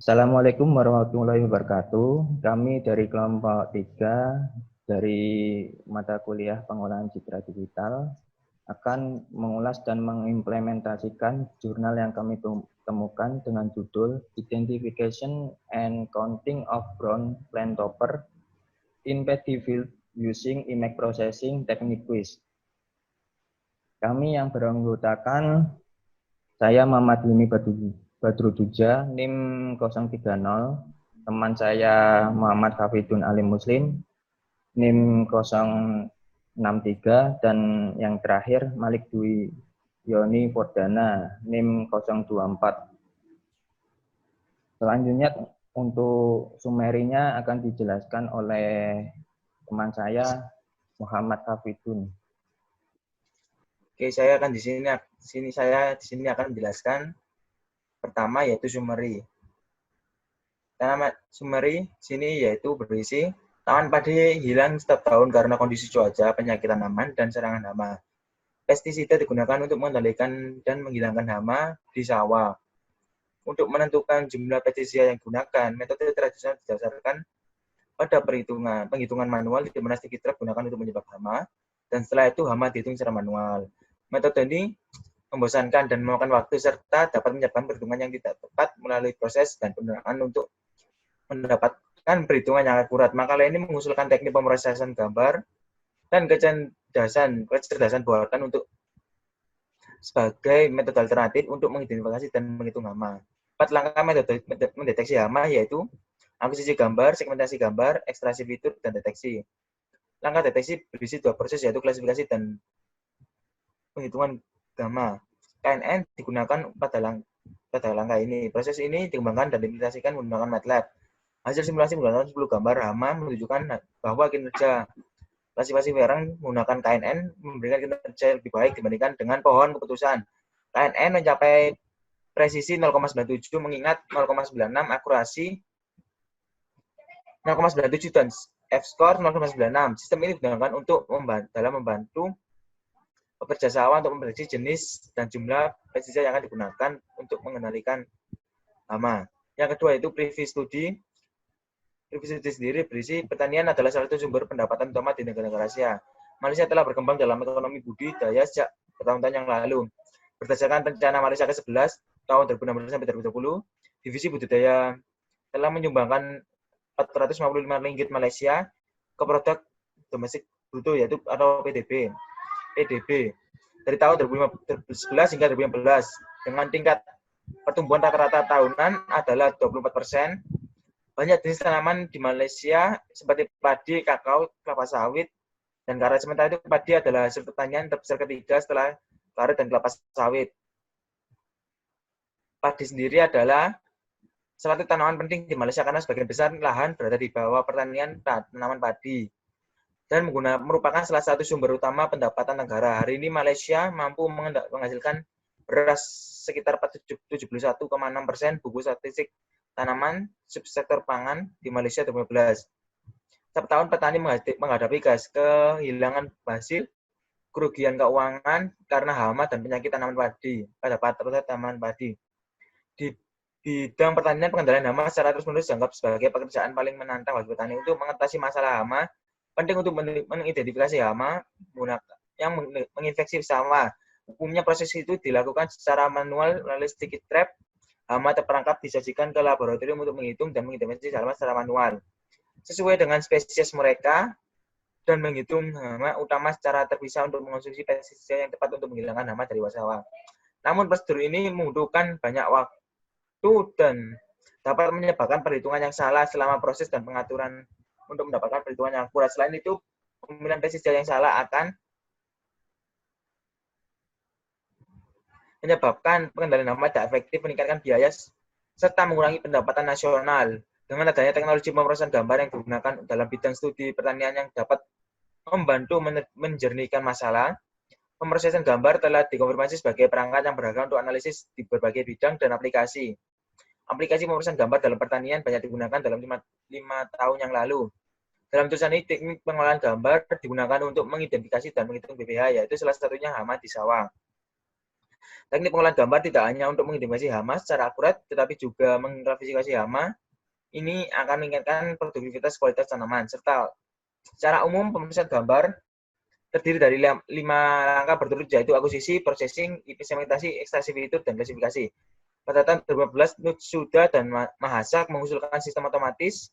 Assalamualaikum warahmatullahi wabarakatuh. Kami dari kelompok 3 dari mata kuliah pengolahan citra digital akan mengulas dan mengimplementasikan jurnal yang kami temukan dengan judul Identification and Counting of Brown Plant Topper in Paddy Field Using Image Processing Technique Quiz. Kami yang beranggotakan saya Muhammad Limi Badruduja, NIM 030, teman saya Muhammad Hafidun Alim Muslim, NIM 063, dan yang terakhir Malik Dwi Yoni Fordana, NIM 024. Selanjutnya untuk sumerinya akan dijelaskan oleh teman saya Muhammad Hafidun. Oke, saya akan di sini akan menjelaskan pertama yaitu summary. Nama summary sini yaitu berisi tanaman padi hilang setiap tahun karena kondisi cuaca, penyakit tanaman, dan serangan hama. Pestisida digunakan untuk mengendalikan dan menghilangkan hama di sawah. Untuk menentukan jumlah pestisida yang digunakan, metode tradisional didasarkan pada penghitungan manual di mana stick trap digunakan untuk menyebab hama, dan setelah itu hama dihitung secara manual. Metode ini membosankan dan memakan waktu serta dapat menyebabkan perhitungan yang tidak tepat melalui proses dan penerapan untuk mendapatkan perhitungan yang akurat. Makalah ini mengusulkan teknik pemrosesan gambar dan kecerdasan buatan untuk sebagai metode alternatif untuk mengidentifikasi dan menghitung hama. 4 langkah metode mendeteksi hama yaitu akuisisi gambar, segmentasi gambar, ekstraksi fitur, dan deteksi. Langkah deteksi berisi 2 proses yaitu klasifikasi dan penghitungan gamma. KNN digunakan pada langkah ini. Proses ini dikembangkan dan diimplementasikan menggunakan MATLAB. Hasil simulasi menggunakan 10 gambar hama menunjukkan bahwa kinerja klasifikasi barang menggunakan KNN memberikan kinerja yang lebih baik dibandingkan dengan pohon keputusan. KNN mencapai presisi 0,97 mengingat 0,96 akurasi 0,97 dan F-score 0,96. Sistem ini digunakan untuk membantu pekerja sawah untuk memprediksi jenis dan jumlah pestisida yang akan digunakan untuk mengendalikan hama. Yang kedua itu preview study. Preview study sendiri berisi pertanian adalah salah satu sumber pendapatan utama di negara-negara Asia. Malaysia telah berkembang dalam ekonomi budidaya sejak bertahun-tahun yang lalu. Berdasarkan rencana Malaysia ke-11 tahun 2016 sampai 2020, divisi budidaya telah menyumbangkan 455 ringgit Malaysia ke produk domestik bruto yaitu atau PDB dari tahun 2011 hingga 2015 dengan tingkat pertumbuhan rata-rata tahunan adalah 24%. Banyak jenis tanaman di Malaysia seperti padi, kakao, kelapa sawit, dan karet. Sementara itu padi adalah hasil pertanian terbesar ketiga setelah karet dan kelapa sawit. Padi sendiri adalah salah satu tanaman penting di Malaysia karena sebagian besar lahan berada di bawah pertanian tanaman padi dan merupakan salah satu sumber utama pendapatan negara. Hari ini Malaysia mampu menghasilkan beras sekitar 71,6%. Buku statistik tanaman subsektor pangan di Malaysia 2015. Setiap tahun petani menghadapi kehilangan hasil, kerugian keuangan karena hama dan penyakit tanaman padi pada tanaman padi. Di bidang pertanian, pengendalian hama secara terus-menerus dianggap sebagai pekerjaan paling menantang bagi petani. Untuk mengatasi masalah hama, penting untuk mengidentifikasi hama yang menginfeksi sawah. Umumnya proses itu dilakukan secara manual melalui stick trap. Hama terperangkap disajikan ke laboratorium untuk menghitung dan mengidentifikasi hama secara manual sesuai dengan spesies mereka dan menghitung hama utama secara terpisah untuk mengonsumsi pestisida yang tepat untuk menghilangkan hama dari sawah. Namun prosedur ini membutuhkan banyak waktu dan dapat menyebabkan perhitungan yang salah selama proses dan pengaturan untuk mendapatkan perhitungan yang akurat. Selain itu, pemilihan pestisida yang salah akan menyebabkan pengendalian hama tidak efektif, meningkatkan biaya, serta mengurangi pendapatan nasional. Dengan adanya teknologi pemrosesan gambar yang digunakan dalam bidang studi pertanian yang dapat membantu menjernihkan masalah, pemrosesan gambar telah dikonfirmasi sebagai perangkat yang berharga untuk analisis di berbagai bidang dan aplikasi. Aplikasi pemrosesan gambar dalam pertanian banyak digunakan dalam 5 tahun yang lalu. Dalam tulisan ini, teknik pengolahan gambar digunakan untuk mengidentifikasi dan menghitung BPH, yaitu salah satunya hama di sawah. Teknik pengolahan gambar tidak hanya untuk mengidentifikasi hama secara akurat, tetapi juga mengklasifikasi hama. Ini akan meningkatkan produktivitas kualitas tanaman, serta secara umum pemeriksaan gambar terdiri dari 5 langkah berturut, yaitu akuisisi, processing, segmentasi, ekstraksi fitur, dan klasifikasi. Pada tahun 2015, Nutsuda dan Mahasa mengusulkan sistem otomatis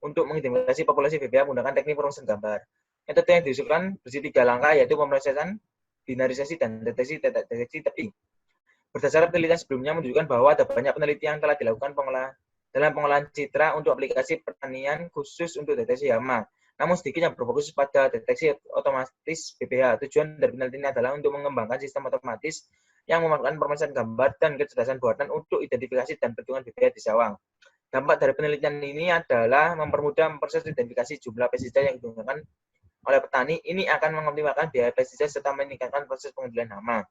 untuk mengidentifikasi populasi BPH menggunakan teknik pemeriksaan gambar. Metode yang diusulkan bersih 3 langkah, yaitu pemrosesan, binarisasi, dan deteksi tepi. Berdasarkan penelitian sebelumnya menunjukkan bahwa ada banyak penelitian yang telah dilakukan dalam pengolahan citra untuk aplikasi pertanian khusus untuk deteksi hama. Namun sedikit yang berfokus pada deteksi otomatis BPH. Tujuan dari penelitian ini adalah untuk mengembangkan sistem otomatis yang memanfaatkan pemeriksaan gambar dan kecerdasan buatan untuk identifikasi dan perhitungan BPH di sawah. Dampak dari penelitian ini adalah mempermudah proses identifikasi jumlah pestisida yang digunakan oleh petani. Ini akan mengoptimalkan biaya pestisida serta meningkatkan proses pengendalian hama.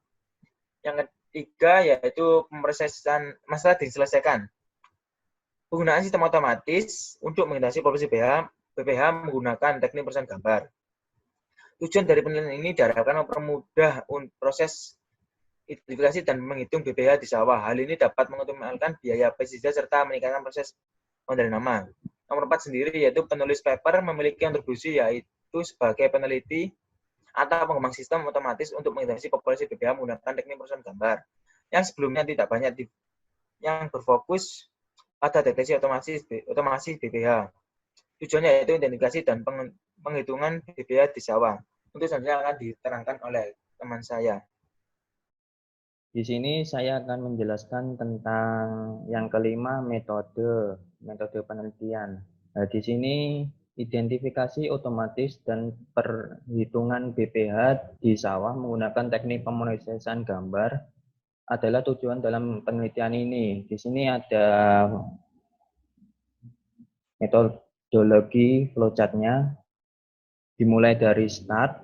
Yang ketiga yaitu pemrosesan masalah diselesaikan. Penggunaan sistem otomatis untuk mendeteksi populasi BPH menggunakan teknik pemeriksaan gambar. Tujuan dari penelitian ini diharapkan mempermudah proses identifikasi dan menghitung BPH di sawah. Hal ini dapat mengoptimalkan biaya pestisida serta meningkatkan proses pengendalian hama. Nomor 4 sendiri yaitu penulis paper memiliki kontribusi yaitu sebagai peneliti atau pengembang sistem otomatis untuk mendeteksi populasi BPH menggunakan teknik pemeriksaan gambar. Yang sebelumnya tidak banyak yang berfokus pada deteksi otomasi BPH. Tujuannya yaitu identifikasi dan penghitungan BPH di sawah. Untuk selanjutnya akan diterangkan oleh teman saya. Di sini saya akan menjelaskan tentang yang kelima, metode penelitian. Nah, di sini identifikasi otomatis dan perhitungan BPH di sawah menggunakan teknik pemrosesan gambar adalah tujuan dalam penelitian ini. Di sini ada metodologi flowchart-nya, dimulai dari start,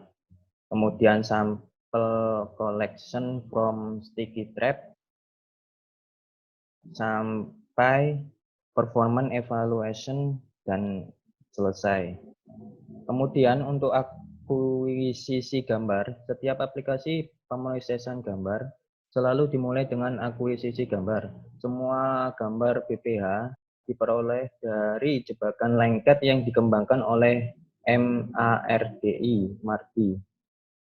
kemudian sampel collection from sticky trap, sampai performance evaluation dan selesai. Kemudian untuk akuisisi gambar, setiap aplikasi pemrosesan gambar selalu dimulai dengan akuisisi gambar. Semua gambar BPH diperoleh dari jebakan lengket yang dikembangkan oleh MARDI.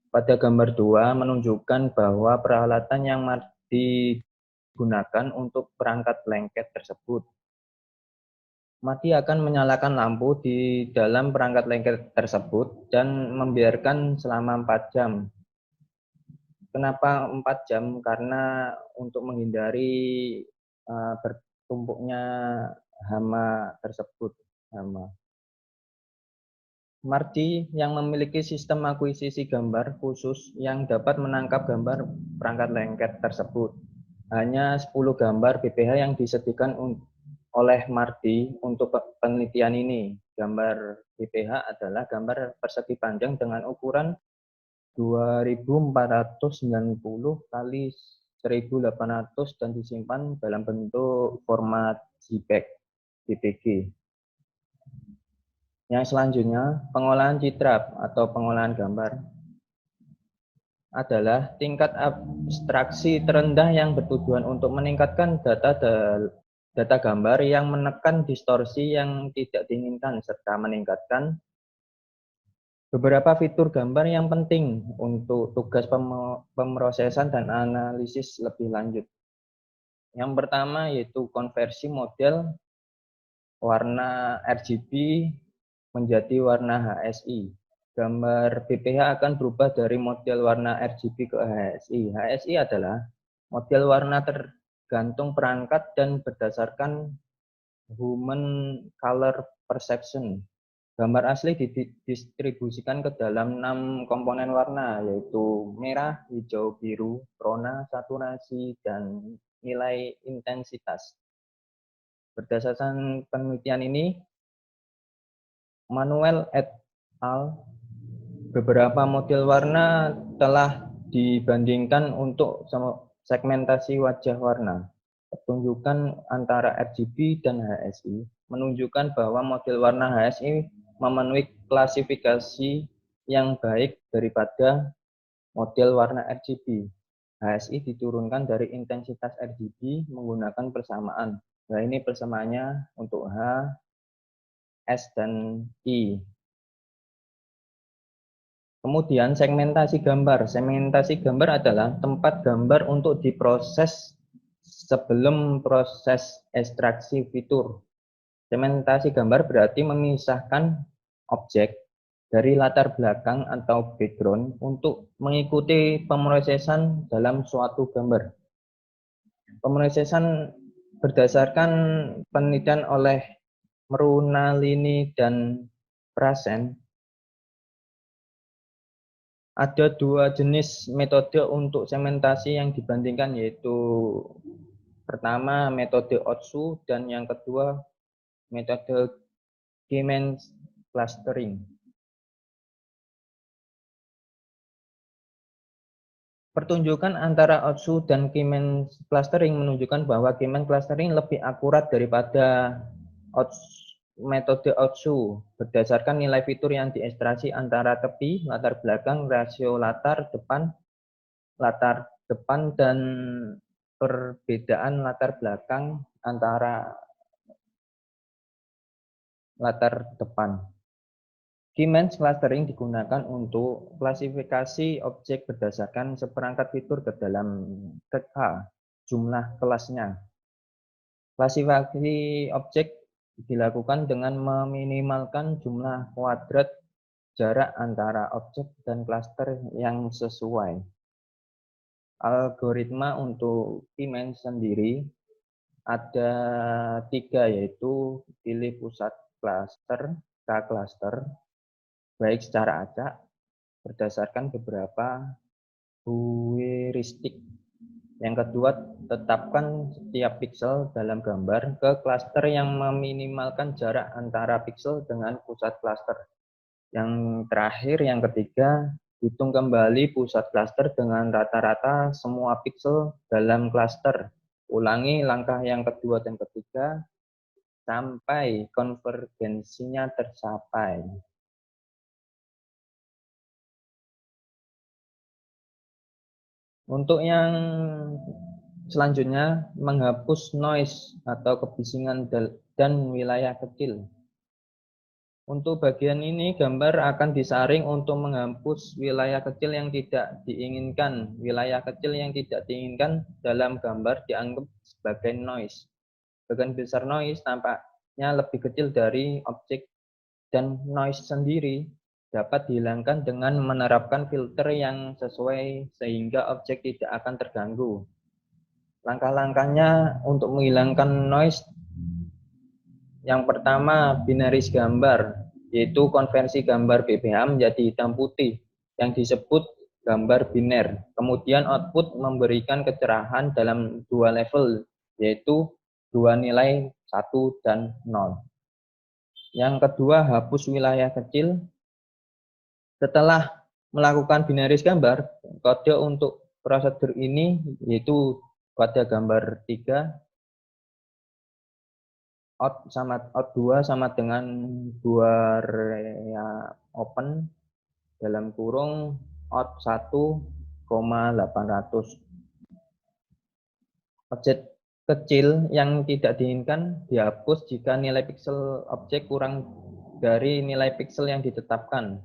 Pada gambar 2 menunjukkan bahwa peralatan yang digunakan untuk perangkat lengket tersebut. MARDI akan menyalakan lampu di dalam perangkat lengket tersebut dan membiarkan selama 4 jam. Kenapa 4 jam? Karena untuk menghindari bertumpuknya hama tersebut. MARDI yang memiliki sistem akuisisi gambar khusus yang dapat menangkap gambar perangkat lengket tersebut. Hanya 10 gambar BPH yang disediakan oleh MARDI untuk penelitian ini. Gambar BPH adalah gambar persegi panjang dengan ukuran 2490 kali 1800 dan disimpan dalam bentuk format JPEG (JPG). Yang selanjutnya, pengolahan citra atau pengolahan gambar adalah tingkat abstraksi terendah yang bertujuan untuk meningkatkan data gambar yang menekan distorsi yang tidak diinginkan serta meningkatkan beberapa fitur gambar yang penting untuk tugas pemrosesan dan analisis lebih lanjut. Yang pertama yaitu konversi model warna RGB menjadi warna HSI. Gambar BPH akan berubah dari model warna RGB ke HSI. HSI adalah model warna tergantung perangkat dan berdasarkan human color perception. Gambar asli didistribusikan ke dalam 6 komponen warna, yaitu merah, hijau, biru, rona, saturasi, dan nilai intensitas. Berdasarkan penelitian ini, Manuel et al. Beberapa model warna telah dibandingkan untuk segmentasi wajah warna. Pertunjukan antara RGB dan HSI menunjukkan bahwa model warna HSI memenuhi klasifikasi yang baik daripada model warna RGB. HSI diturunkan dari intensitas RGB menggunakan persamaan. Nah, ini persamaannya untuk H, S, dan I. Kemudian segmentasi gambar. Segmentasi gambar adalah tempat gambar untuk diproses sebelum proses ekstraksi fitur. Segmentasi gambar berarti memisahkan objek dari latar belakang atau background untuk mengikuti pemrosesan dalam suatu gambar. Pemrosesan berdasarkan penelitian oleh Mrunalini dan Prasen, ada dua jenis metode untuk segmentasi yang dibandingkan, yaitu pertama metode Otsu dan yang kedua metode Kimmel's clustering. Pertunjukan antara Otsu dan Kimmel's clustering menunjukkan bahwa Kimmel's clustering lebih akurat daripada metode Otsu berdasarkan nilai fitur yang diekstraksi antara tepi, latar belakang, rasio latar depan, dan perbedaan latar belakang antara latar depan. Kimmel's clustering digunakan untuk klasifikasi objek berdasarkan seperangkat fitur ke dalam K, jumlah kelasnya. Klasifikasi objek dilakukan dengan meminimalkan jumlah kuadrat jarak antara objek dan klaster yang sesuai. Algoritma untuk Kimmel's sendiri ada 3, yaitu pilih pusat klaster, K-cluster, baik secara acak berdasarkan beberapa heuristik. Yang kedua, tetapkan setiap pixel dalam gambar ke klaster yang meminimalkan jarak antara pixel dengan pusat klaster. Yang terakhir, yang ketiga, hitung kembali pusat klaster dengan rata-rata semua pixel dalam klaster. Ulangi langkah yang kedua dan ketiga sampai konvergensinya tercapai. Untuk yang selanjutnya, menghapus noise atau kebisingan dan wilayah kecil. Untuk bagian ini, gambar akan disaring untuk menghapus wilayah kecil yang tidak diinginkan. Wilayah kecil yang tidak diinginkan dalam gambar dianggap sebagai noise. Bagian besar noise tampaknya lebih kecil dari objek, dan noise sendiri dapat dihilangkan dengan menerapkan filter yang sesuai sehingga objek tidak akan terganggu. Langkah-langkahnya untuk menghilangkan noise, yang pertama binaris gambar, yaitu konversi gambar BPH menjadi hitam putih yang disebut gambar biner. Kemudian output memberikan kecerahan dalam 2 level, yaitu 2 nilai 1 dan 0. Yang kedua, hapus wilayah kecil. Setelah melakukan binaris gambar, kode untuk prosedur ini yaitu pada gambar 3, out2 sama dengan 2 area open dalam kurung out 1,800. Objek kecil yang tidak diinginkan dihapus jika nilai pixel objek kurang dari nilai pixel yang ditetapkan.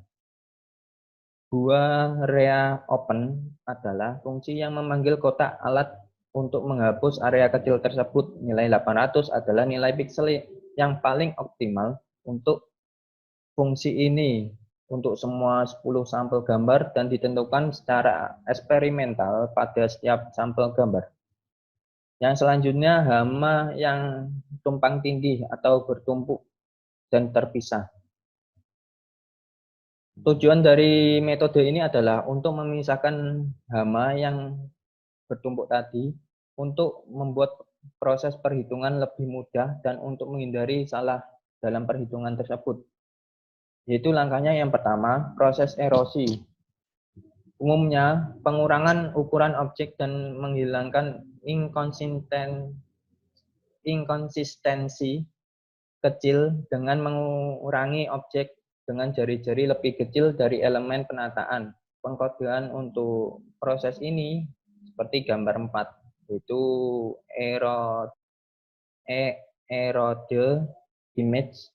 2 area open adalah fungsi yang memanggil kotak alat untuk menghapus area kecil tersebut. Nilai 800 adalah nilai pixel yang paling optimal untuk fungsi ini untuk semua 10 sampel gambar dan ditentukan secara eksperimental pada setiap sampel gambar. Yang selanjutnya, hama yang tumpang tindih atau bertumpuk dan terpisah. Tujuan dari metode ini adalah untuk memisahkan hama yang bertumpuk tadi, untuk membuat proses perhitungan lebih mudah dan untuk menghindari salah dalam perhitungan tersebut. Yaitu langkahnya yang pertama, proses erosi. Umumnya, pengurangan ukuran objek dan menghilangkan inkonsistensi kecil dengan mengurangi objek dengan jari-jari lebih kecil dari elemen penataan. Pengkodean untuk proses ini seperti gambar 4, yaitu erode image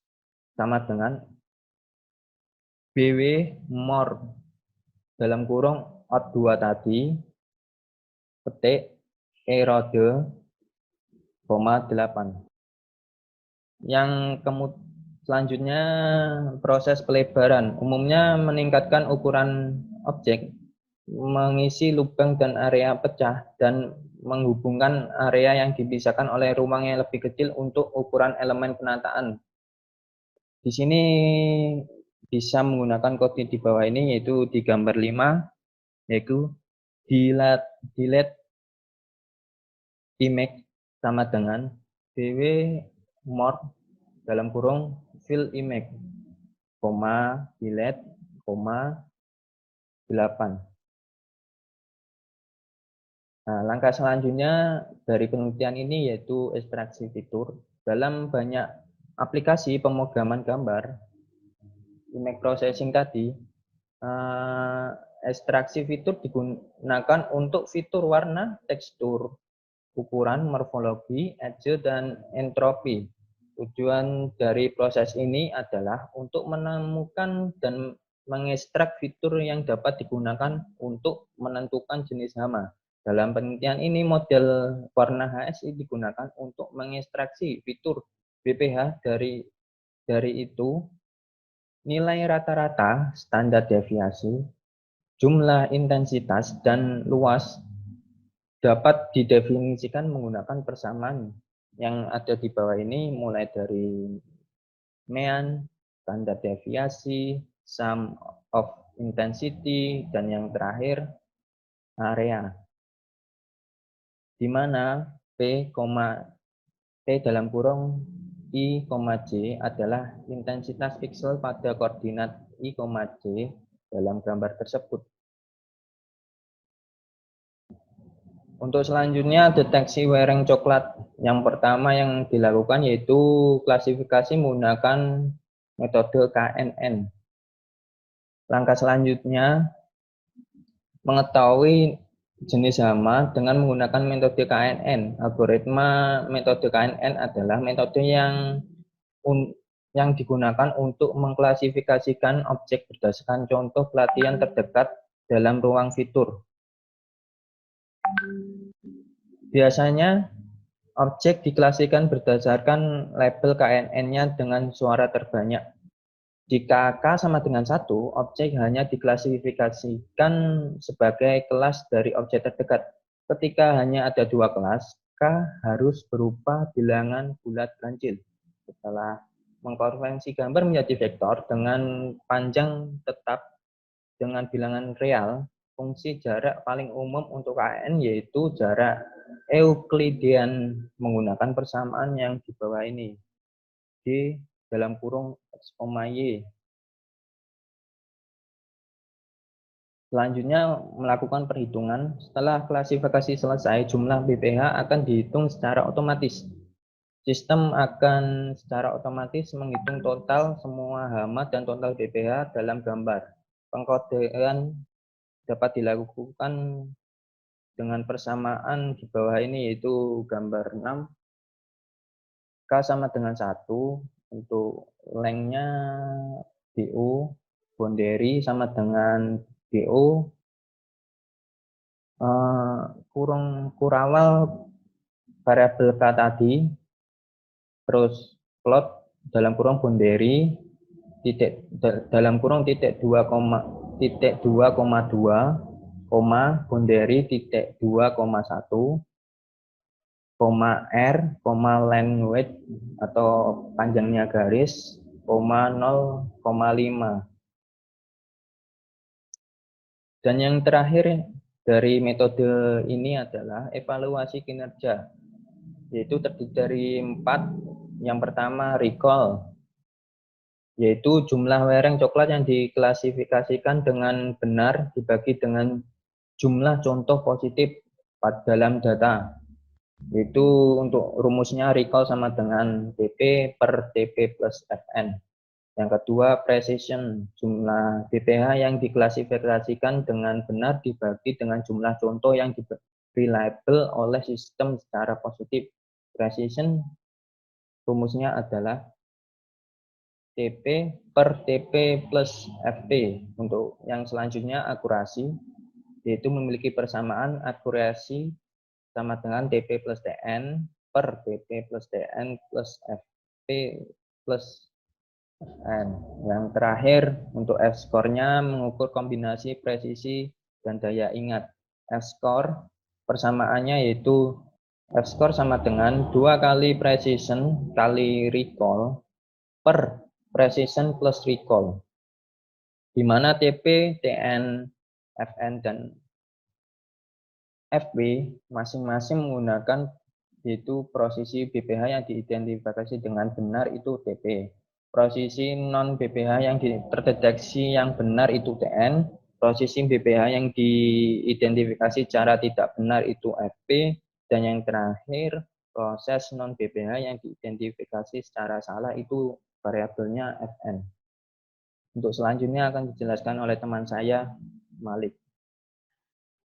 sama dengan BW more dalam kurung out2 tadi petik erode, 8. Yang selanjutnya proses pelebaran umumnya meningkatkan ukuran objek, mengisi lubang dan area pecah, dan menghubungkan area yang dipisahkan oleh ruang yang lebih kecil untuk ukuran elemen penataan. Di sini bisa menggunakan kode di bawah ini, yaitu di gambar 5, yaitu delete image sama dengan bw more dalam kurung fill image, delete, 8. Nah, langkah selanjutnya dari penelitian ini yaitu ekstraksi fitur. Dalam banyak aplikasi pemrograman gambar, image processing tadi, ekstraksi fitur digunakan untuk fitur warna, tekstur, ukuran, morfologi, edge, dan entropi. Tujuan dari proses ini adalah untuk menemukan dan mengekstrak fitur yang dapat digunakan untuk menentukan jenis hama. Dalam penelitian ini, model warna HSI digunakan untuk mengekstraksi fitur BPH. Dari itu, nilai rata-rata, standar deviasi, jumlah intensitas, dan luas dapat didefinisikan menggunakan persamaan yang ada di bawah ini, mulai dari mean, standar deviasi, sum of intensity, dan yang terakhir area, di mana P dalam kurung I, J adalah intensitas pixel pada koordinat I, J dalam gambar tersebut. Untuk selanjutnya, deteksi wereng coklat. Yang pertama yang dilakukan yaitu klasifikasi menggunakan metode KNN. Langkah selanjutnya, mengetahui jenis hama dengan menggunakan metode KNN. Algoritma metode KNN adalah metode yang digunakan untuk mengklasifikasikan objek berdasarkan contoh pelatihan terdekat dalam ruang fitur. Biasanya, objek diklasifikasikan berdasarkan label KNN-nya dengan suara terbanyak. Jika K sama dengan 1, objek hanya diklasifikasikan sebagai kelas dari objek terdekat. Ketika hanya ada 2 kelas, K harus berupa bilangan bulat ganjil. Setelah mengkonversi gambar menjadi vektor dengan panjang tetap dengan bilangan real, fungsi jarak paling umum untuk KN yaitu jarak Euklidean menggunakan persamaan yang di bawah ini. D dalam kurung X, Y. Selanjutnya melakukan perhitungan. Setelah klasifikasi selesai, jumlah BPH akan dihitung secara otomatis. Sistem akan secara otomatis menghitung total semua hama dan total BPH dalam gambar. Pengkodean dapat dilakukan dengan persamaan di bawah ini, yaitu gambar 6. K sama dengan 1 untuk lengthnya DO, boundary sama dengan DO, kurawal variabel K tadi, terus plot dalam kurung boundary dalam kurung titik 2,2, boundary titik 2,1, R, length atau panjangnya garis, 0,5. Dan yang terakhir dari metode ini adalah evaluasi kinerja, yaitu terdiri dari 4. Yang pertama, recall, yaitu jumlah wereng coklat yang diklasifikasikan dengan benar dibagi dengan jumlah contoh positif dalam data. Itu untuk rumusnya recall sama dengan TP per TP plus FN. Yang kedua, precision, jumlah BPH yang diklasifikasikan dengan benar dibagi dengan jumlah contoh yang reliable oleh sistem secara positif. Precision rumusnya adalah TP per TP plus FP. Untuk yang selanjutnya akurasi, yaitu memiliki persamaan akurasi sama dengan TP plus TN per TP plus TN plus FP plus N. Yang terakhir untuk F-score-nya mengukur kombinasi presisi dan daya ingat. F-score persamaannya yaitu F-score sama dengan 2 kali precision kali recall per precision plus recall, di mana TP, TN, FN, dan FB masing-masing menggunakan yaitu posisi BPH yang diidentifikasi dengan benar itu TP. Posisi non BPH yang terdeteksi yang benar itu TN. Posisi BPH yang diidentifikasi secara tidak benar itu FP. Dan yang terakhir, proses non BPH yang diidentifikasi secara salah itu variabelnya FN. Untuk selanjutnya akan dijelaskan oleh teman saya, Malik.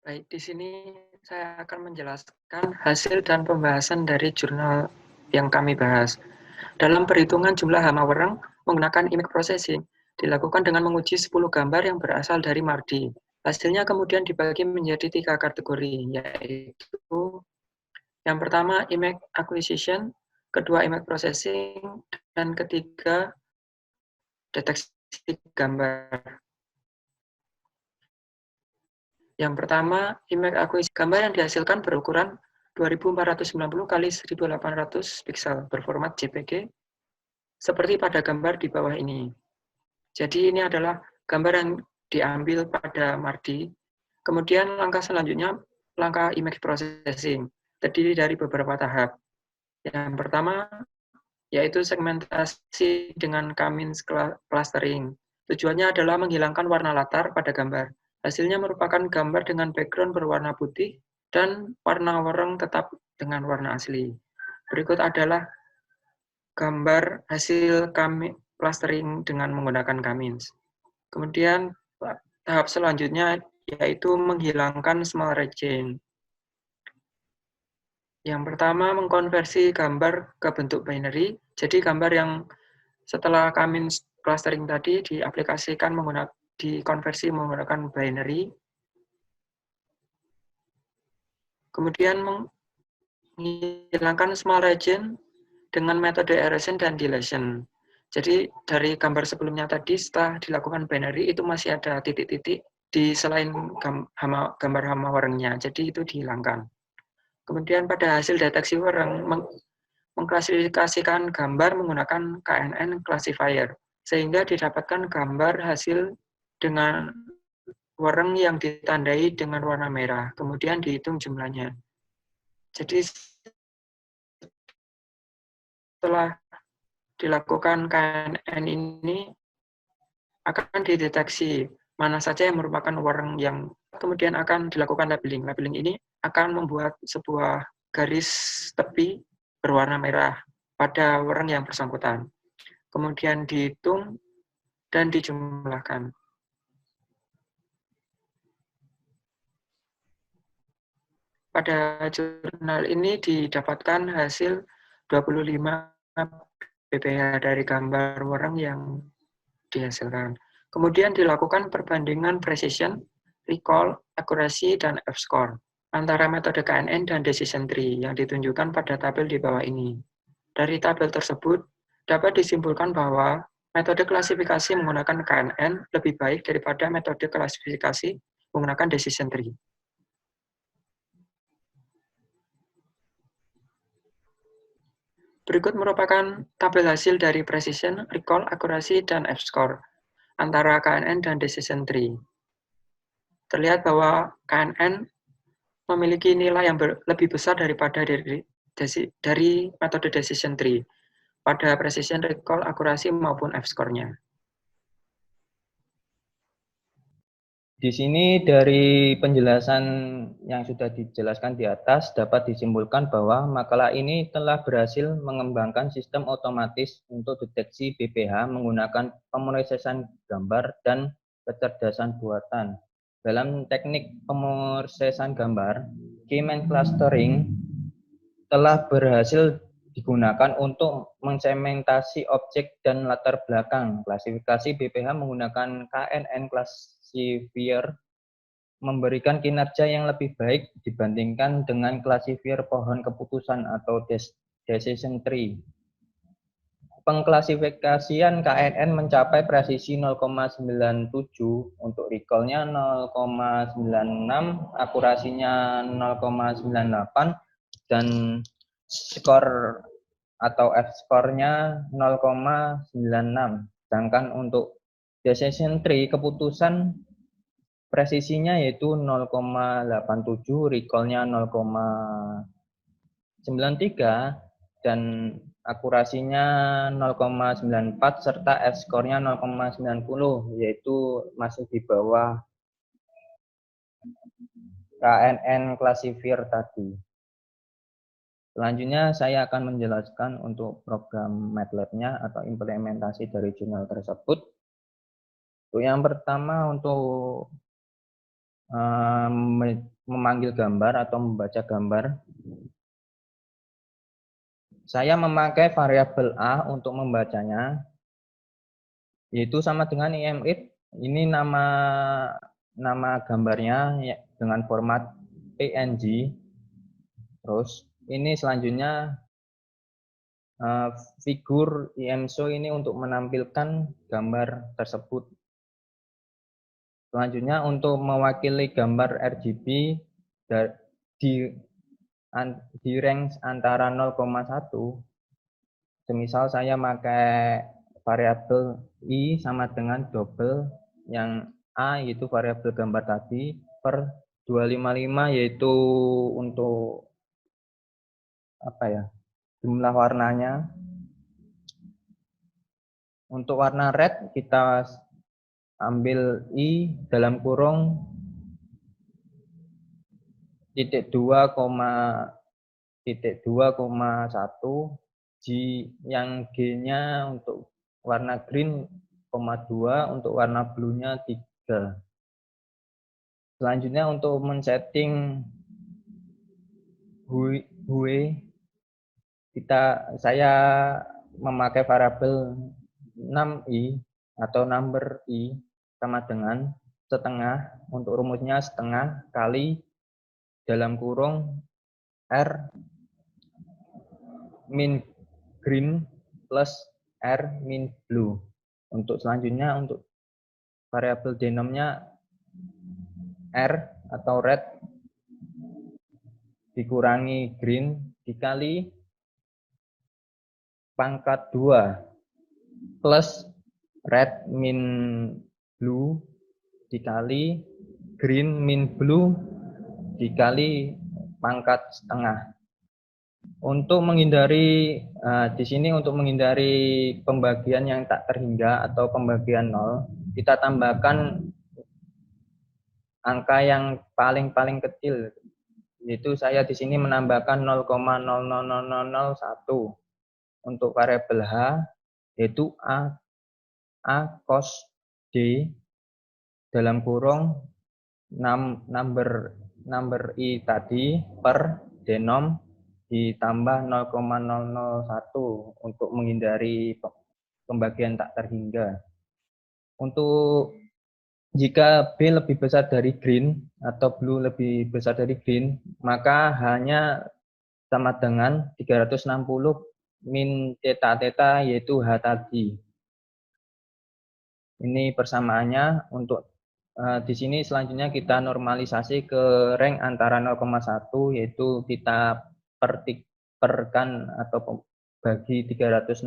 Baik, di sini saya akan menjelaskan hasil dan pembahasan dari jurnal yang kami bahas. Dalam perhitungan jumlah hama wereng menggunakan image processing, dilakukan dengan menguji 10 gambar yang berasal dari MARDI. Hasilnya kemudian dibagi menjadi 3 kategori, yaitu yang pertama image acquisition, kedua image processing, dan ketiga deteksi gambar. Yang pertama, image acquisition, gambar yang dihasilkan berukuran 2490 x 1800 piksel berformat JPG seperti pada gambar di bawah ini. Jadi ini adalah gambar yang diambil pada MARDI. Kemudian langkah selanjutnya, langkah image processing, terdiri dari beberapa tahap. Yang pertama, yaitu segmentasi dengan Cummins clustering. Tujuannya adalah menghilangkan warna latar pada gambar. Hasilnya merupakan gambar dengan background berwarna putih dan warna wereng tetap dengan warna asli. Berikut adalah gambar hasil clustering dengan menggunakan Cummins. Kemudian tahap selanjutnya yaitu menghilangkan small region. Yang pertama, mengkonversi gambar ke bentuk binary. Jadi gambar yang setelah Cummins clustering tadi diaplikasikan dikonversi menggunakan binary. Kemudian menghilangkan small region dengan metode erosion dan deletion. Jadi dari gambar sebelumnya tadi setelah dilakukan binary itu masih ada titik-titik di selain gambar hama werengnya. Jadi itu dihilangkan. Kemudian pada hasil deteksi wereng mengklasifikasikan gambar menggunakan KNN classifier sehingga didapatkan gambar hasil dengan wereng yang ditandai dengan warna merah, kemudian dihitung jumlahnya. Jadi setelah dilakukan KNN ini akan dideteksi mana saja yang merupakan wereng yang kemudian akan dilakukan labeling. Labeling ini akan membuat sebuah garis tepi berwarna merah pada wereng yang bersangkutan. Kemudian dihitung dan dijumlahkan. Pada jurnal ini didapatkan hasil 25 PPH dari gambar wereng yang dihasilkan. Kemudian dilakukan perbandingan precision, recall, accuracy, dan F-score antara metode KNN dan decision tree yang ditunjukkan pada tabel di bawah ini. Dari tabel tersebut, dapat disimpulkan bahwa metode klasifikasi menggunakan KNN lebih baik daripada metode klasifikasi menggunakan decision tree. Berikut merupakan tabel hasil dari precision, recall, accuracy, dan F-score antara KNN dan decision tree. Terlihat bahwa KNN memiliki nilai yang lebih besar daripada dari metode decision tree pada precision, recall, akurasi, maupun F-score-nya. Di sini dari penjelasan yang sudah dijelaskan di atas dapat disimpulkan bahwa makalah ini telah berhasil mengembangkan sistem otomatis untuk deteksi BPH menggunakan pemrosesan gambar dan kecerdasan buatan. Dalam teknik pemrosesan gambar, K-means clustering telah berhasil digunakan untuk mensegmentasi objek dan latar belakang. Klasifikasi BPH menggunakan KNN classifier memberikan kinerja yang lebih baik dibandingkan dengan klasifier pohon keputusan atau decision tree. Pengklasifikasian KNN mencapai presisi 0,97, untuk recall-nya 0,96, akurasinya 0,98, dan skor atau F-score-nya 0,96. Sedangkan untuk decision tree keputusan presisinya yaitu 0,87, recall-nya 0,93, dan akurasinya 0,94 serta F-score-nya 0,90, yaitu masih di bawah KNN classifier tadi. Selanjutnya saya akan menjelaskan untuk program MATLAB-nya atau implementasi dari jurnal tersebut. Untuk yang pertama, untuk memanggil gambar atau membaca gambar, saya memakai variabel A untuk membacanya, yaitu sama dengan imread. Ini nama gambarnya ya, dengan format PNG. Terus ini selanjutnya figur IMSO ini untuk menampilkan gambar tersebut. Selanjutnya untuk mewakili gambar RGB di range antara 0,1, semisal saya pakai variabel I sama dengan double yang A yaitu variabel gambar tadi per 255, yaitu untuk jumlah warnanya. Untuk warna red kita ambil I dalam kurung titik 2,1, G yang G-nya untuk warna green, 2, untuk warna blue-nya 3. Selanjutnya untuk men-setting hue, saya memakai variabel 6i atau number i sama dengan setengah, untuk rumusnya setengah kali dalam kurung R min green plus R min blue. Untuk selanjutnya untuk variabel denomnya R atau red dikurangi green dikali pangkat 2 plus red min blue dikali green min blue dikali pangkat setengah. Untuk menghindari di sini untuk menghindari pembagian yang tak terhingga atau pembagian 0, kita tambahkan angka yang paling kecil, yaitu saya di sini menambahkan 0,00001 untuk variabel H, yaitu A cos D dalam kurung number I tadi per denom ditambah 0,001 untuk menghindari pembagian tak terhingga. Untuk jika B lebih besar dari green atau blue lebih besar dari green, maka hanya sama dengan 360 min theta yaitu H tadi. Ini persamaannya. Untuk di sini selanjutnya kita normalisasi ke rank antara 0,1, yaitu kita perkan atau bagi 360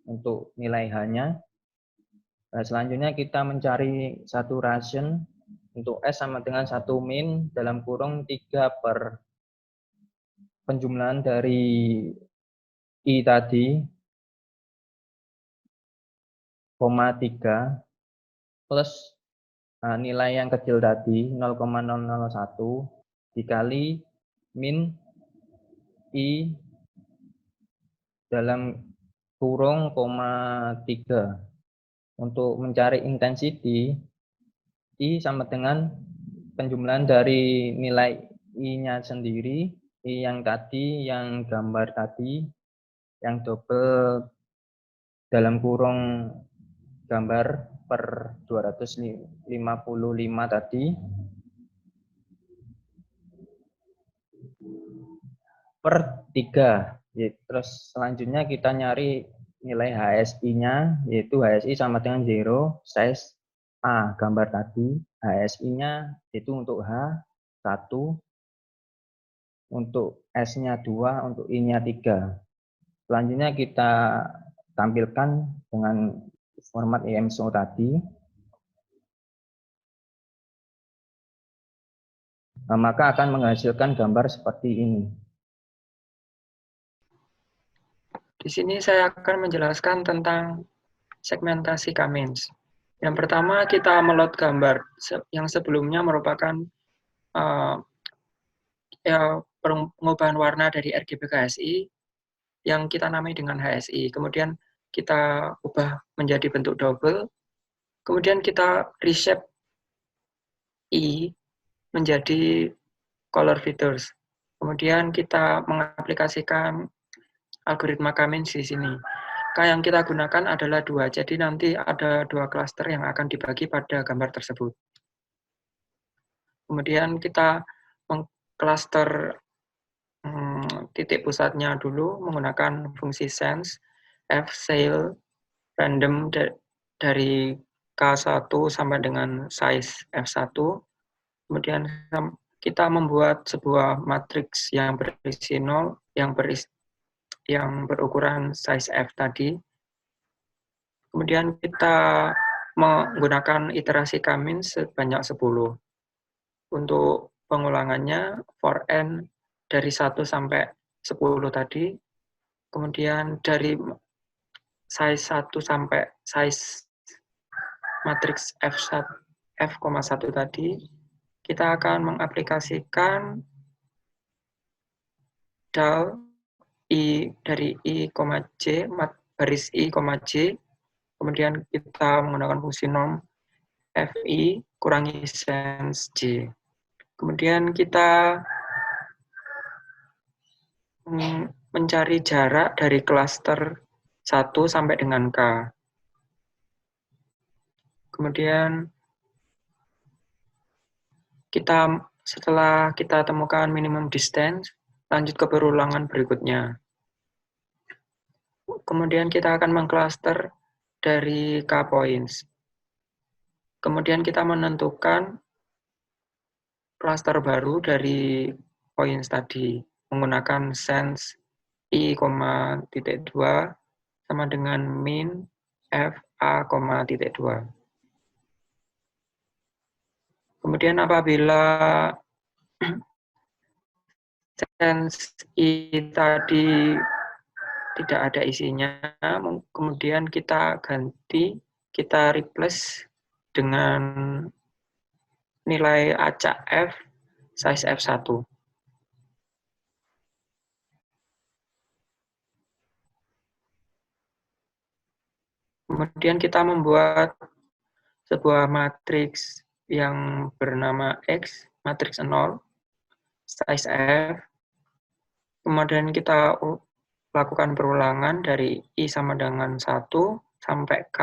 untuk nilai H-nya. Nah, selanjutnya kita mencari saturation untuk S sama dengan 1 min dalam kurung 3 per penjumlahan dari I tadi, 3 plus nilai yang kecil tadi 0,001 dikali min I dalam kurung 3. Untuk mencari intensity, I sama dengan penjumlahan dari nilai I-nya sendiri, I yang tadi, yang gambar tadi, yang double dalam kurung gambar per 255 tadi, per 3. Terus selanjutnya kita nyari nilai HSI-nya, yaitu HSI sama dengan 0, size A gambar tadi, HSI-nya itu untuk H 1, untuk S-nya 2, untuk I-nya 3. Selanjutnya kita tampilkan dengan format IMSO tadi. Nah, maka akan menghasilkan gambar seperti ini. Di sini saya akan menjelaskan tentang segmentasi Cummins. Yang pertama, kita meload gambar yang sebelumnya merupakan pengubahan warna dari RGB ke HSI yang kita namai dengan HSI. Kemudian kita ubah menjadi bentuk double. Kemudian kita reshape I menjadi color filters. Kemudian kita mengaplikasikan algoritma Cummins di sini. Yang kita gunakan adalah 2, jadi nanti ada 2 klaster yang akan dibagi pada gambar tersebut. Kemudian kita mengklaster titik pusatnya dulu menggunakan fungsi sense, f scale, random dari K1 sampai dengan size F1. Kemudian kita membuat sebuah matriks yang berisi 0, yang berukuran size F tadi. Kemudian kita menggunakan iterasi Cummins sebanyak 10. Untuk pengulangannya for n dari 1 sampai 10 tadi. Kemudian dari size 1 sampai size matriks F1 tadi, kita akan mengaplikasikan dal I dari I, J, baris I, J, kemudian kita menggunakan fungsi norm FI kurangi sense J. Kemudian kita mencari jarak dari klaster 1 sampai dengan K. Kemudian setelah kita temukan minimum distance, lanjut ke perulangan berikutnya. Kemudian kita akan mengklaster dari K points. Kemudian kita menentukan klaster baru dari points tadi menggunakan sense I, titik 2 sama dengan min F A, titik 2. Kemudian apabila sense I tadi tidak ada isinya, kemudian kita ganti, kita replace dengan nilai acak F, size F1. Kemudian kita membuat sebuah matriks yang bernama X, matriks 0, size F. Kemudian kita lakukan perulangan dari I sama dengan 1 sampai K.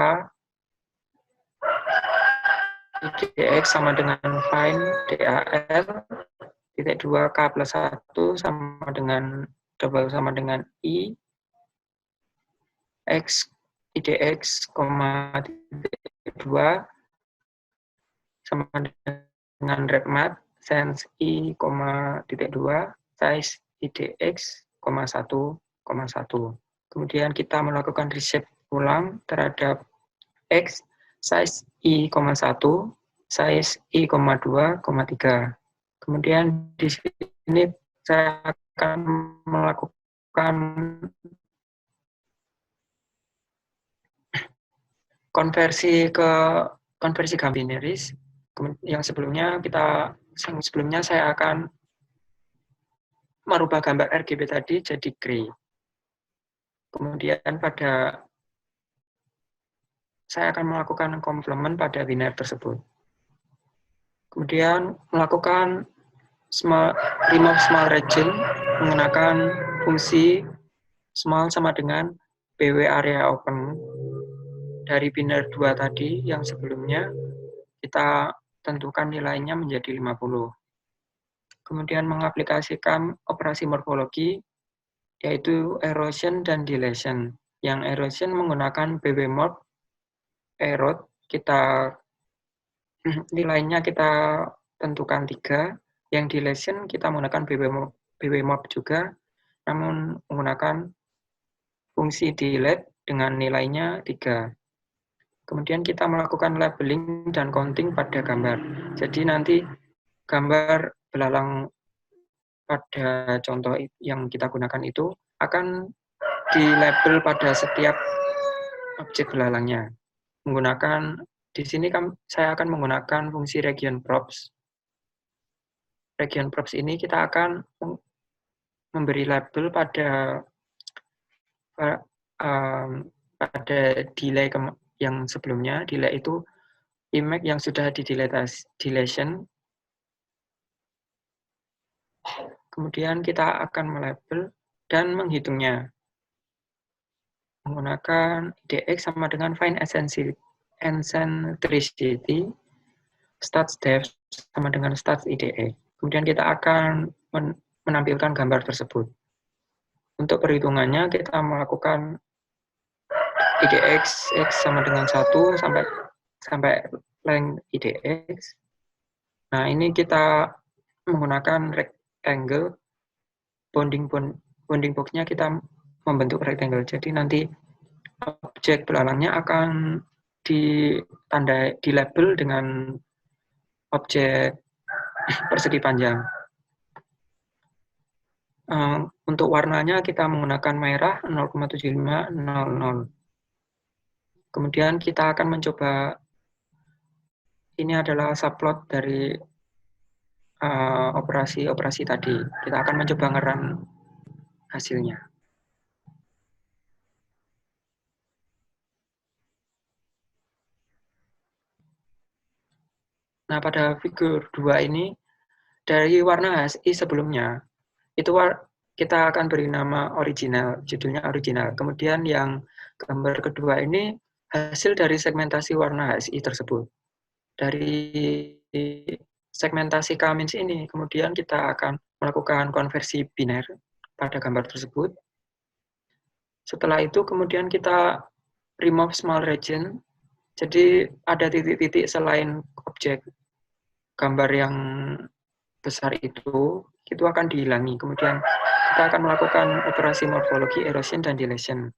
dx sama dengan find dal titik 2 K plus 1 sama dengan double sama dengan I X idx, titik 2 sama dengan redmat sense I, titik 2 size idx, 1,1. Kemudian kita melakukan reshape ulang terhadap X, size I, 1, size I, 2, 3. Kemudian di sini saya akan melakukan konversi gambinaris. Yang sebelumnya saya akan merubah gambar RGB tadi jadi gray. Kemudian saya akan melakukan komplement pada biner tersebut. Kemudian melakukan remove small region menggunakan fungsi small sama dengan BW area open dari biner 2 tadi yang sebelumnya kita tentukan nilainya menjadi 50. Kemudian mengaplikasikan operasi morfologi yaitu erosion dan dilation. Yang erosion menggunakan BW morph erode, nilainya kita tentukan 3. Yang dilation kita menggunakan BW morph juga, namun menggunakan fungsi delete dengan nilainya 3. Kemudian kita melakukan labeling dan counting pada gambar. Jadi nanti gambar belalang pada contoh yang kita gunakan itu akan dilabel pada setiap objek belalangnya. Menggunakan di sini saya akan menggunakan fungsi region props. Region props ini kita akan memberi label pada delay yang sebelumnya. Delay itu image yang sudah di deletion. Kemudian kita akan melabel dan menghitungnya menggunakan IDX sama dengan find eccentricity, stats depth sama dengan stats IDX. Kemudian kita akan menampilkan gambar tersebut. Untuk perhitungannya kita melakukan IDX X sama dengan 1 sampai length IDX. Nah, ini kita menggunakan rectangle, bounding box-nya kita membentuk rectangle. Jadi nanti objek belalangnya akan dilabel dengan objek persegi panjang. Untuk warnanya kita menggunakan merah 0,7500. Kemudian kita akan mencoba, ini adalah subplot dari operasi tadi. Kita akan mencoba ngerun hasilnya. Nah, pada figur 2 ini, dari warna HSI sebelumnya, itu kita akan beri nama original, judulnya original. Kemudian yang gambar kedua ini, hasil dari segmentasi warna HSI tersebut. Dari segmentasi K-means ini, kemudian kita akan melakukan konversi biner pada gambar tersebut. Setelah itu, kemudian kita remove small region. Jadi ada titik-titik selain objek gambar yang besar itu akan dihilangi. Kemudian kita akan melakukan operasi morfologi, erosion, dan dilation.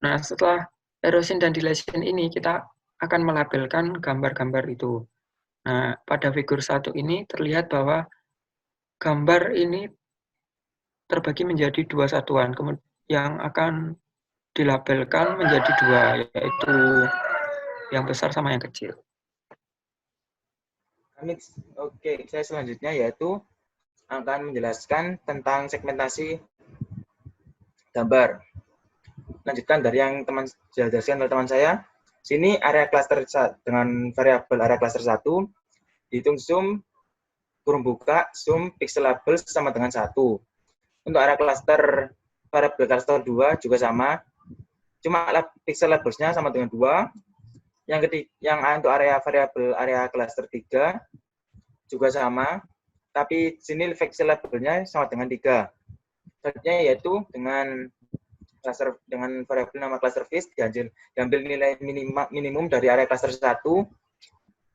Nah, setelah erosion dan dilation ini, kita akan melabelkan gambar-gambar itu. Nah, pada figur 1 ini terlihat bahwa gambar ini terbagi menjadi 2 satuan, yang akan dilabelkan menjadi 2, yaitu yang besar sama yang kecil. Oke, saya selanjutnya yaitu akan menjelaskan tentang segmentasi gambar. Lanjutkan dari yang dijelaskan oleh teman saya. Sini area cluster dengan variabel area cluster 1 dihitung zoom kurung buka zoom pixelable sama dengan 1. Untuk area cluster variabel cluster 2 juga sama. Cuma pixelable-nya sama dengan 2. Yang untuk area variabel area cluster 3 juga sama, tapi sini pixelable-nya sama dengan 3. Selanjutnya yaitu dengan variabel nama cluster fish diambil nilai minimum dari area cluster 1,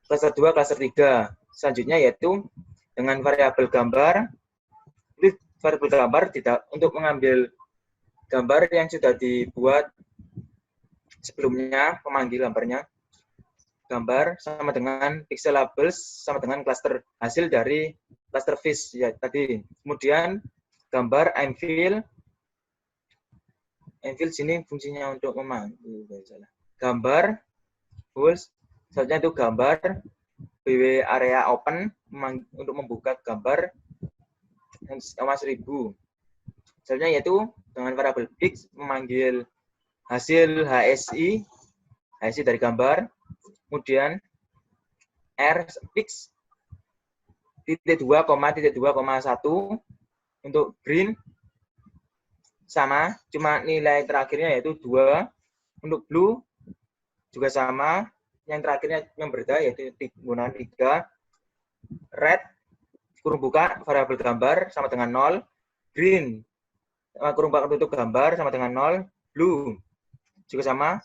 cluster 2, cluster 3. Selanjutnya yaitu dengan variabel gambar. Ini variabel gambar untuk mengambil gambar yang sudah dibuat sebelumnya, pemanggil gambarnya. Gambar sama dengan pixelable sama dengan cluster hasil dari cluster fish ya tadi. Kemudian gambar infill sini fungsinya untuk memanggil gambar full, selanjutnya itu gambar BW area open untuk membuka gambar sama 1000. Selanjutnya yaitu dengan variabel fix memanggil hasil HSI dari gambar. Kemudian R fix titik 2,1 untuk green sama, cuma nilai terakhirnya yaitu 2. Untuk blue juga sama, yang terakhirnya yang berbeda yaitu penggunaan 3. Red kurung buka variabel gambar sama dengan 0, green kurung buka tutup gambar sama dengan 0, blue juga sama,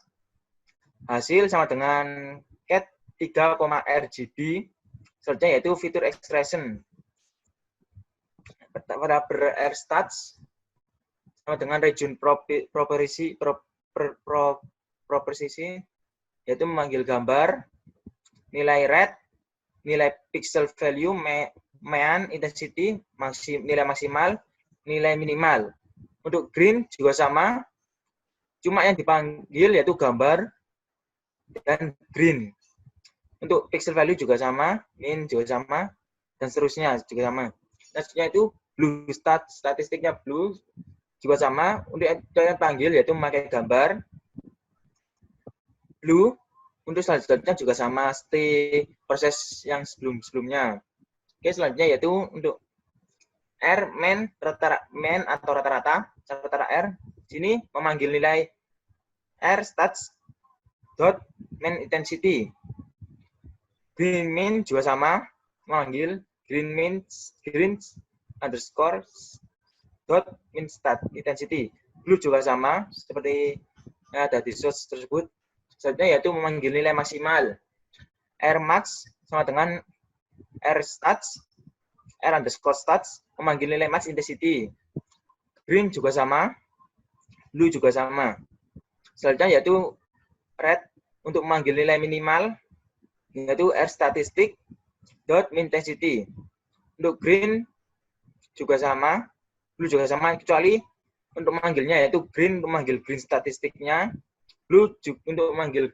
hasil sama dengan cat 3,RGB, selanjutnya yaitu fitur expression. Variabel rstats sama dengan region property yaitu memanggil gambar, nilai red, nilai pixel value, mean, intensity, nilai maksimal, nilai minimal. Untuk green juga sama, cuma yang dipanggil yaitu gambar dan green. Untuk pixel value juga sama, min juga sama, dan seterusnya juga sama. Selanjutnya itu blue statistiknya blue juga sama, untuk yang panggil yaitu memakai gambar. Blue untuk selanjutnya juga sama seperti proses yang sebelumnya. Oke, selanjutnya yaitu untuk R main atau rata-rata R sini memanggil nilai R stats dot main intensity. Green min juga sama memanggil green underscore dot min stat intensity. Blue juga sama seperti yang ada di source tersebut. Selanjutnya yaitu memanggil nilai maksimal. R max sama dengan R stats, R underscore stats, memanggil nilai max intensity. Green juga sama, blue juga sama. Selanjutnya yaitu red untuk memanggil nilai minimal, yaitu R statistic dot min intensity. Untuk green juga sama, blue juga sama, kecuali untuk memanggilnya yaitu green untuk memanggil green statistiknya, blue untuk memanggil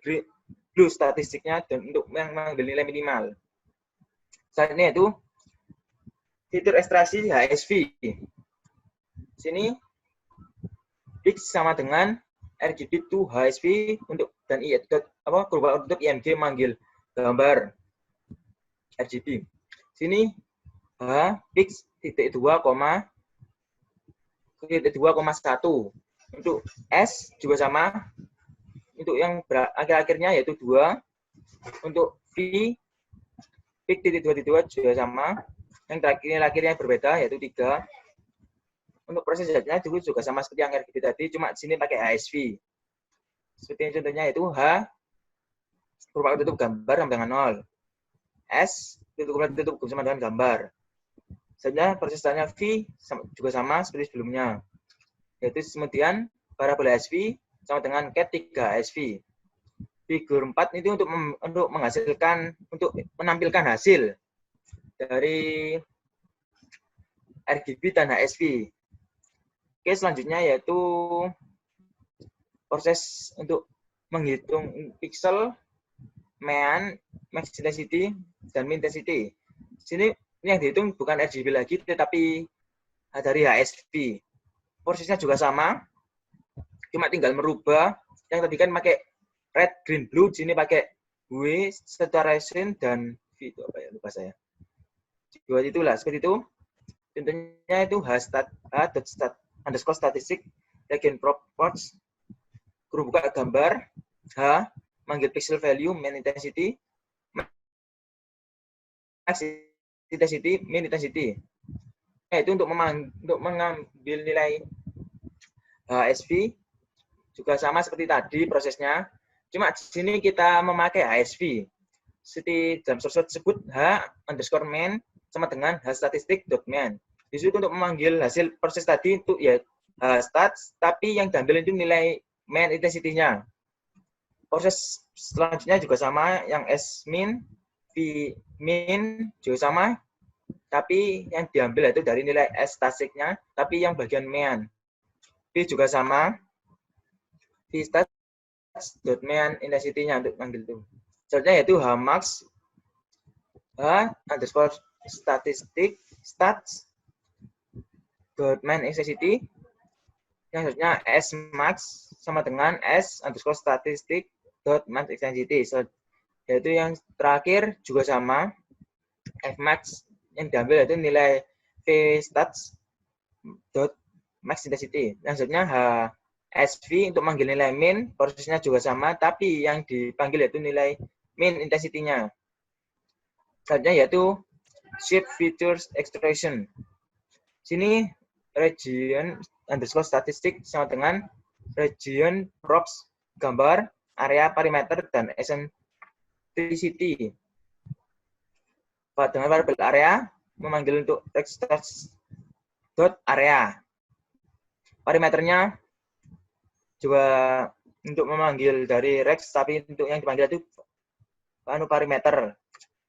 blue statistiknya, dan untuk memanggil nilai minimal. Selanjutnya itu fitur ekstraksi HSV. Sini X sama dengan RGB to HSV untuk dan kurva untuk IMG memanggil gambar RGB. Sini H X titik 2,1 untuk S juga sama. Untuk yang akhir-akhirnya yaitu 2. Untuk V, peak titik 2 juga sama. Yang terakhirnya berbeda yaitu 3. Untuk prosesnya juga sama seperti yang RGB tadi, cuma di sini pakai HSV. Seperti contohnya yaitu H, kurva tutup gambar sama dengan 0. S, tutup sama dengan gambar. Selanjutnya prosesnya V juga sama seperti sebelumnya. Yaitu kemudian variabel HSV sama dengan cat 3 HSV. Figur 4 itu untuk menghasilkan, untuk menampilkan hasil dari RGB dan HSV. Oke, selanjutnya yaitu proses untuk menghitung pixel, mean, max intensity, dan min intensity. Sini ini yang dihitung bukan RGB lagi, tetapi dari HSV. Prosesnya juga sama, cuma tinggal merubah. Yang tadi kan pakai red, green, blue, sini pakai W, saturation, dan V itu apa ya? Lupa saya. Dua itulah, seperti itu. Contohnya itu H.stat underscore statistik, region proports, kurung buka gambar, H, manggil pixel value, main intensity, max intensity, min intensity. Nah, itu untuk mengambil nilai HSV juga sama seperti tadi prosesnya. Cuma di sini kita memakai HSV. Seperti dalam source tersebut H underscore main sama dengan H statistik dot main. Di situ untuk memanggil hasil proses tadi itu ya H stats, tapi yang diambil itu nilai main intensity-nya. Proses selanjutnya juga sama, yang S min, V min juga sama, tapi yang diambil itu dari nilai S statistiknya, tapi yang bagian main. V juga sama, V stats dot main intensity-nya untuk panggil itu. Selanjutnya yaitu H max, H underscore statistik stats dot main intensity. Yang selanjutnya S max sama dengan S underscore statistik dot max intensity. Yaitu yang terakhir juga sama, F max yang diambil yaitu nilai VStats dot max intensity. Selanjutnya HSV untuk manggil nilai min, prosesnya juga sama, tapi yang dipanggil yaitu nilai min intensity-nya. Selanjutnya yaitu shape features extraction. Sini region underscore statistik sama dengan region props gambar, area parameter, dan eccentricity. Dengan variabel area memanggil untuk regstats dot area. Parameternya juga untuk memanggil dari regs, tapi untuk yang dipanggil itu parameter.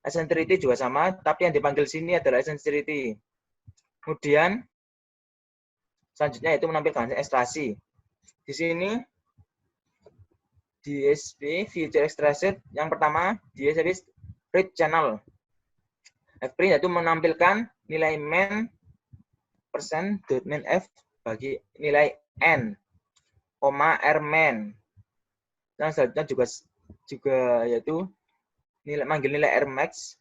Eccentricity juga sama, tapi yang dipanggil sini adalah eccentricity. Kemudian selanjutnya itu menampilkan ekstraksi. Di sini DSP feature extracted yang pertama DSP read channel. Fprint yaitu menampilkan nilai min persen dot min f bagi nilai n, rmin. Dan selanjutnya juga yaitu manggil nilai rmax.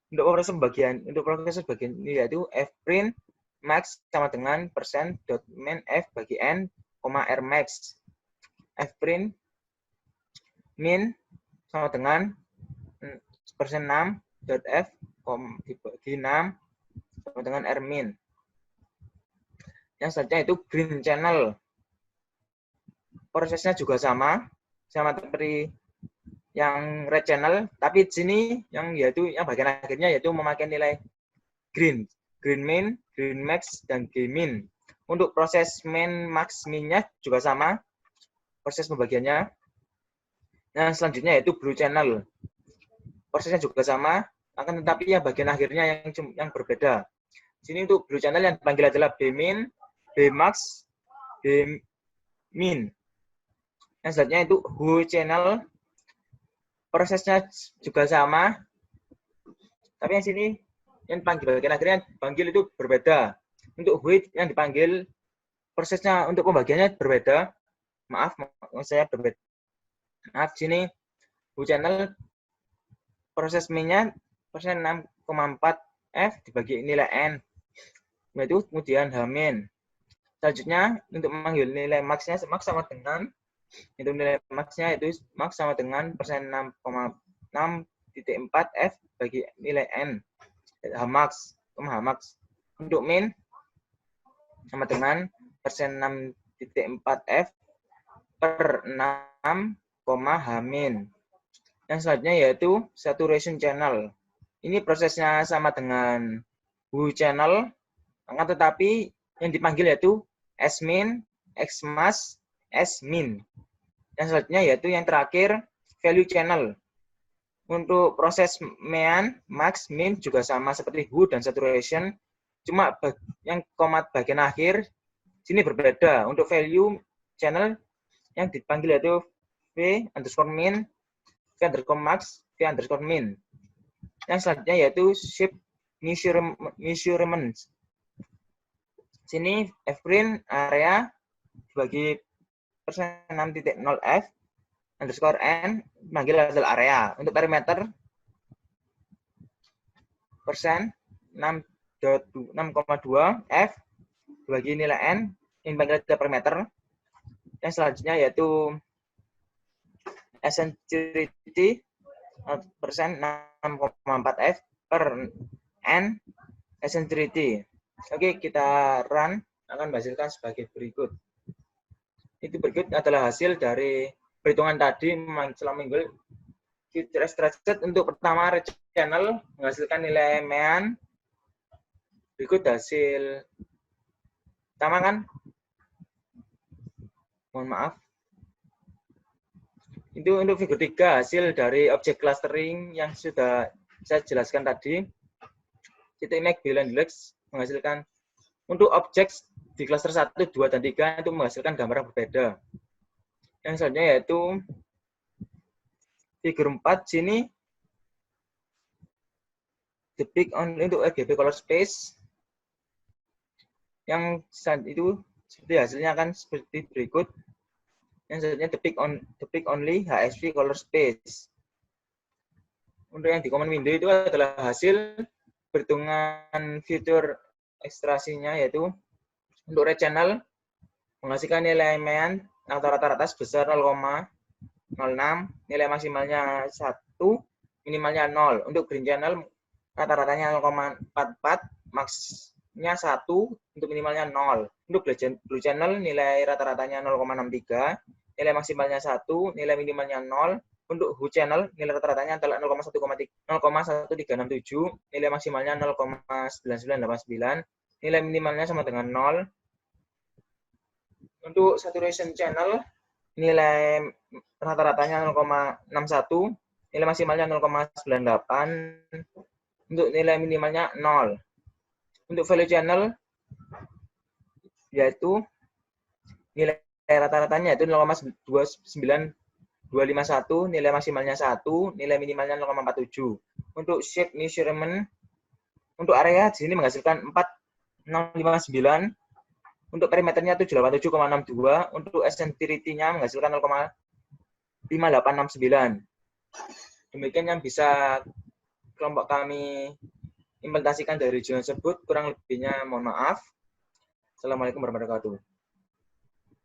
Untuk proses bagian nilai itu fprint max sama dengan persen dot min f bagi n, rmax. Fprint min sama dengan persen 6 dot f dibagi 6 sama dengan rmin. Yang selanjutnya itu green channel. Prosesnya juga sama seperti yang red channel, tapi di sini yang bagian akhirnya yaitu memakai nilai green min, green max, dan green min. Untuk proses min, max, minnya juga sama proses pembagiannya. Yang selanjutnya yaitu blue channel. Prosesnya juga sama, akan tetapi yang bagian akhirnya yang berbeda. Sini untuk blue channel yang dipanggil adalah Bmin, Bmax, Bmin. Yang selanjutnya itu whole channel. Prosesnya juga sama, tapi yang sini yang dipanggil bagian akhirnya dipanggil itu berbeda. Untuk whole yang dipanggil prosesnya untuk pembagiannya berbeda. Maaf saya berbeda. Maaf, sini whole channel proses min-nya persen 6,4 f dibagi nilai n. Yaitu kemudian H-min. Selanjutnya untuk memanggil nilai max-nya max sama dengan itu nilai max-nya itu max sama dengan persen 6,4 f bagi nilai n. H-max. Untuk min sama dengan persen 6,4 f per 6, H-min. Yang selanjutnya yaitu saturation channel. Ini prosesnya sama dengan whole channel, tetapi yang dipanggil yaitu S-min, X-max, S-min. Yang selanjutnya yaitu yang terakhir value channel. Untuk proses min, max, min juga sama seperti whole dan saturation, cuma yang komat bagian akhir sini berbeda. Untuk value channel yang dipanggil yaitu V_min, V_max, V_min. Yang selanjutnya yaitu shape measurement. Sini fprint area dibagi persen 6.0 f underscore n manggil hasil area. Untuk parameter persen 6,2 f dibagi nilai n yang dipanggil hasil parameter. Yang selanjutnya yaitu eccentricity persen 6,4 f per n eccentricity. Oke, kita run, akan menghasilkan sebagai berikut. Itu berikut adalah hasil dari perhitungan tadi selama minggu. Feature extracted untuk pertama red channel menghasilkan nilai mean. Berikut hasil pertama kan? Mohon maaf. Itu untuk figur 3 hasil dari objek clustering yang sudah saya jelaskan tadi. Titik make Boolean Lex menghasilkan untuk objek di cluster 1, 2, dan 3 itu menghasilkan gambar yang berbeda. Yang selanjutnya yaitu figur 4 sini depict only untuk RGB color space. Yang itu seperti hasilnya akan seperti berikut. Yang selanjutnya depict only HSV color space. Untuk yang di command window itu adalah hasil perhitungan fitur ekstraksinya yaitu untuk red channel menghasilkan nilai mean atau rata-rata sebesar 0,06, nilai maksimalnya 1, minimalnya 0. Untuk green channel rata-ratanya 0,44, maksnya 1, untuk minimalnya 0. Untuk blue channel nilai rata-ratanya 0,63, nilai maksimalnya 1, nilai minimalnya 0. Untuk blue channel nilai rata-ratanya adalah 0,1367, nilai maksimalnya 0,9989, nilai minimalnya sama dengan 0. Untuk saturation channel nilai rata-ratanya 0,61, nilai maksimalnya 0,98, untuk nilai minimalnya 0. Untuk value channel yaitu nilai rata-ratanya yaitu 0,29251, nilai maksimalnya 1, nilai minimalnya 0,47. Untuk shape measurement untuk area di sini menghasilkan 4659, untuk perimeternya 787,62, untuk eccentricity-nya menghasilkan 0,5869. Demikian yang bisa kelompok kami implementasikan dari ujian tersebut, kurang lebihnya mohon maaf. Assalamualaikum warahmatullahi wabarakatuh.